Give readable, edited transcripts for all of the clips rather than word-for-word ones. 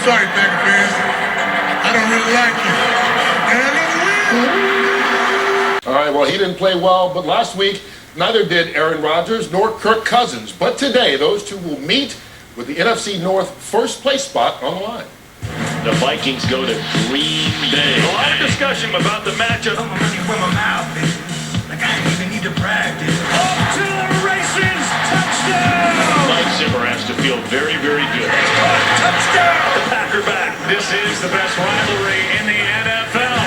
sorry, Packer fans. I don't really like you. And I don't win. All right, well, he didn't play well, but last week, neither did Aaron Rodgers nor Kirk Cousins. But today, those two will meet with the NFC North first place spot on the line. The Vikings go to Green Bay. A lot of discussion about the matchup. I'm running with my mouth, baby. Like I didn't even need to practice. Off to the races. Touchdown. Mike Zimmer has to feel very, very good. Touchdown. The Packer back. This is the best rivalry in the NFL.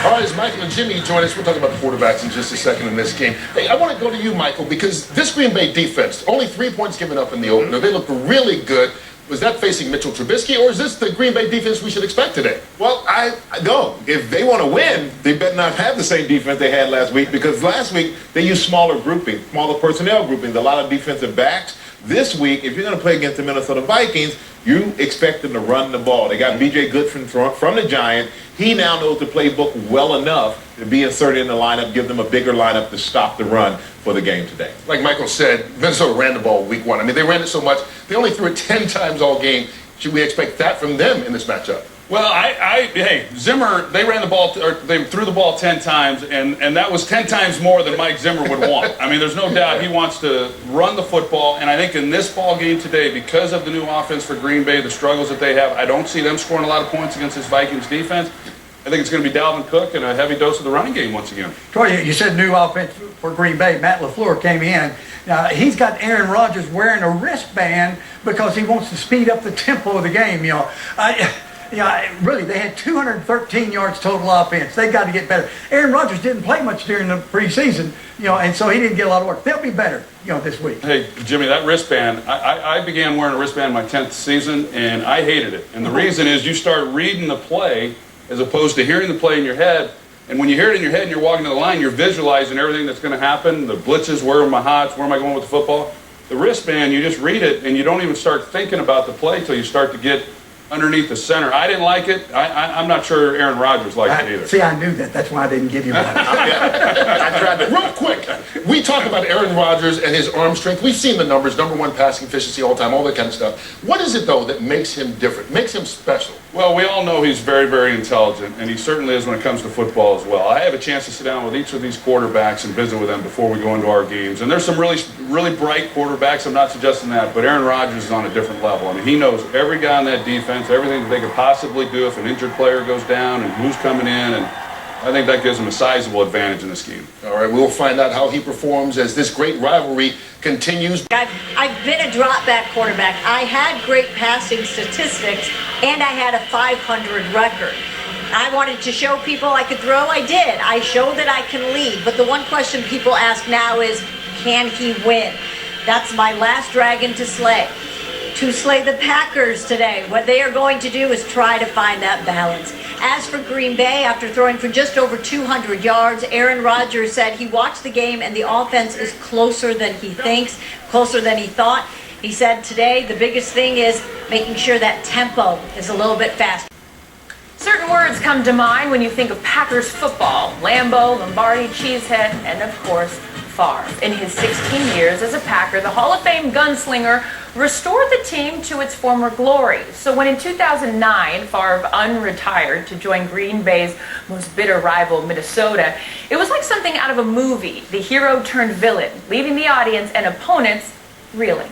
All right, as Michael and Jimmy join us, we'll talk about the quarterbacks in just a second in this game. Hey, I want to go to you, Michael, because this Green Bay defense, only 3 points given up in the opener. They look really good. Was that facing Mitchell Trubisky, or is this the Green Bay defense we should expect today? Well, I don't. If they want to win, they better not have the same defense they had last week, because last week they used smaller personnel groupings, a lot of defensive backs. This week, if you're going to play against the Minnesota Vikings, you expect them to run the ball. They got B.J. Goodwin from the Giants. He now knows the playbook well enough to be inserted in the lineup, give them a bigger lineup to stop the run for the game today. Like Michael said, Minnesota ran the ball week one. I mean, they ran it so much, they only threw it 10 times all game. Should we expect that from them in this matchup? Well, hey, Zimmer, they ran the ball, or they threw the ball 10 times, and that was 10 times more than Mike Zimmer would want. I mean, there's no doubt he wants to run the football, and I think in this ball game today, because of the new offense for Green Bay, the struggles that they have, I don't see them scoring a lot of points against this Vikings defense. I think it's going to be Dalvin Cook and a heavy dose of the running game once again. Troy, you said new offense for Green Bay. Matt LaFleur came in. Now, he's got Aaron Rodgers wearing a wristband because he wants to speed up the tempo of the game. Really, they had 213 yards total offense. They've got to get better. Aaron Rodgers didn't play much during the preseason, and so he didn't get a lot of work. They'll be better, this week. Hey, Jimmy, that wristband, I began wearing a wristband my 10th season, and I hated it. And the reason is you start reading the play as opposed to hearing the play in your head. And when you hear it in your head and you're walking to the line, you're visualizing everything that's going to happen, the blitzes, where are my hots, where am I going with the football. The wristband, you just read it, and you don't even start thinking about the play till you start to get underneath the center. I didn't like it. I'm not sure Aaron Rodgers liked it either. See, I knew that. That's why I didn't give you that. I tried to. Real quick, we talk about Aaron Rodgers and his arm strength. We've seen the numbers, #1 passing efficiency all the time, all that kind of stuff. What is it, though, that makes him different, makes him special? Well, we all know he's very, very intelligent, and he certainly is when it comes to football as well. I have a chance to sit down with each of these quarterbacks and visit with them before we go into our games. And there's some really, really bright quarterbacks. I'm not suggesting that, but Aaron Rodgers is on a different level. I mean, he knows every guy on that defense, everything that they could possibly do if an injured player goes down and who's coming in, and I think that gives him a sizable advantage in this game. All right, we'll find out how he performs as this great rivalry continues. I've been a drop-back quarterback. I had great passing statistics, and I had a 500 record. I wanted to show people I could throw. I did. I showed that I can lead. But the one question people ask now is, can he win? That's my last dragon to slay the Packers today. What they are going to do is try to find that balance. As for Green Bay, after throwing for just over 200 yards, Aaron Rodgers said he watched the game and the offense is closer than he thinks, closer than he thought. He said today the biggest thing is making sure that tempo is a little bit faster. Certain words come to mind when you think of Packers football: Lambeau, Lombardi, Cheesehead, and of course, Favre. In his 16 years as a Packer, the Hall of Fame gunslinger restored the team to its former glory. So when in 2009, Favre unretired to join Green Bay's most bitter rival, Minnesota, it was like something out of a movie. The hero turned villain, leaving the audience and opponents reeling.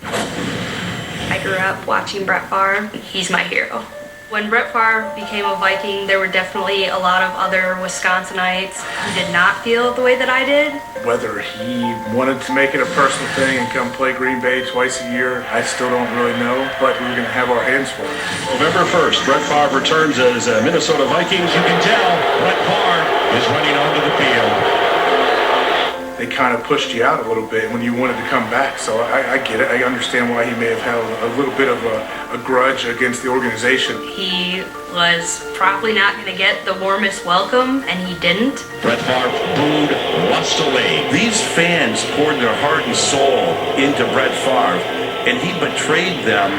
I grew up watching Brett Favre. He's my hero. When Brett Favre became a Viking, there were definitely a lot of other Wisconsinites who did not feel the way that I did. Whether he wanted to make it a personal thing and come play Green Bay twice a year, I still don't really know, but we're going to have our hands full. November 1st, Brett Favre returns as Minnesota Vikings. You can tell Brett Favre is running onto the field. They kind of pushed you out a little bit when you wanted to come back, so I get it. I understand why he may have held a little bit of a grudge against the organization. He was probably not going to get the warmest welcome, and he didn't. Brett Favre booed, lost away. These fans poured their heart and soul into Brett Favre, and he betrayed them.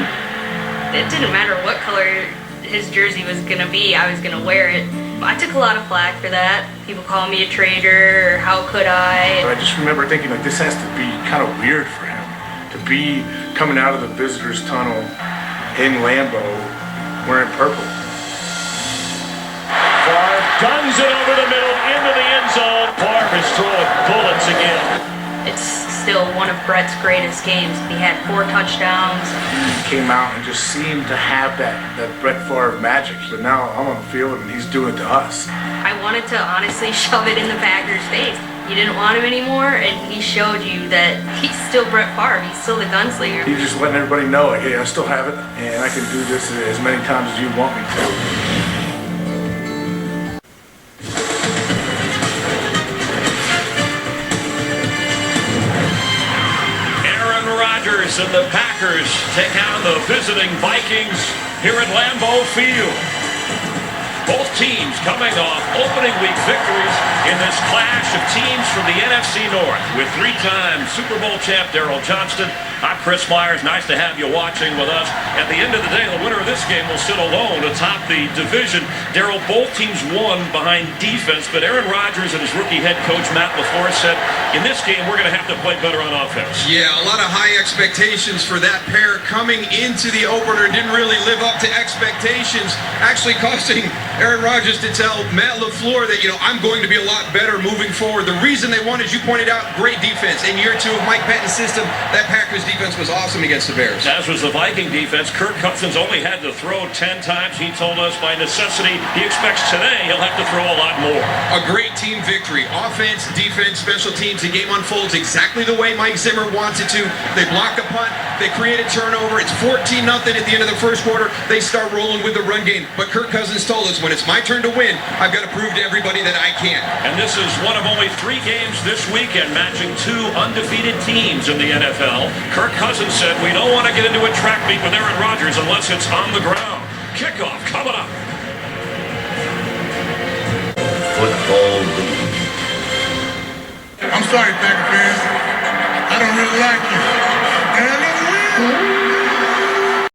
It didn't matter what color his jersey was going to be, I was going to wear it. I took a lot of flack for that. People call me a traitor, or how could I? But I just remember thinking, like, this has to be kind of weird for him to be coming out of the visitors' tunnel in Lambeau wearing purple. Favre guns it over the middle into the end zone. Favre is throwing bullets again. It's still one of Brett's greatest games. He had 4 touchdowns. He came out and just seemed to have that Brett Favre magic. But now I'm on the field and he's doing it to us. I wanted to honestly shove it in the Packers' face. You didn't want him anymore, and he showed you that he's still Brett Favre. He's still the gunslinger. He's just letting everybody know, like, hey, I still have it, and I can do this as many times as you want me to. And the Packers take on the visiting Vikings here at Lambeau Field. Both teams coming off opening week victories in this clash of teams from the NFC North with 3-time Super Bowl champ Darryl Johnston. I'm Chris Myers. Nice to have you watching with us. At the end of the day, the winner of this game will sit alone atop the division. Darryl, both teams won behind defense, but Aaron Rodgers and his rookie head coach Matt LaFleur said, in this game, we're going to have to play better on offense. Yeah, a lot of high expectations for that pair coming into the opener. Didn't really live up to expectations, actually costing Aaron Rodgers to tell Matt LaFleur that, I'm going to be a lot better moving forward. The reason they won, as you pointed out, great defense. In year 2 of Mike Pettine's system, that Packers defense was awesome against the Bears. As was the Viking defense. Kirk Cousins only had to throw 10 times. He told us by necessity he expects today he'll have to throw a lot more. A great team victory. Offense, defense, special teams. The game unfolds exactly the way Mike Zimmer wants it to. They block a punt. They create a turnover. It's 14-0 at the end of the first quarter. They start rolling with the run game. But Kirk Cousins told us, when it's my turn to win, I've got to prove to everybody that I can. And this is one of only 3 games this weekend matching 2 undefeated teams in the NFL. Kirk Cousins said, we don't want to get into a track meet with Aaron Rodgers unless it's on the ground. Kickoff coming up. Football league. I'm sorry, Packer fans. I don't really like you. And I never will.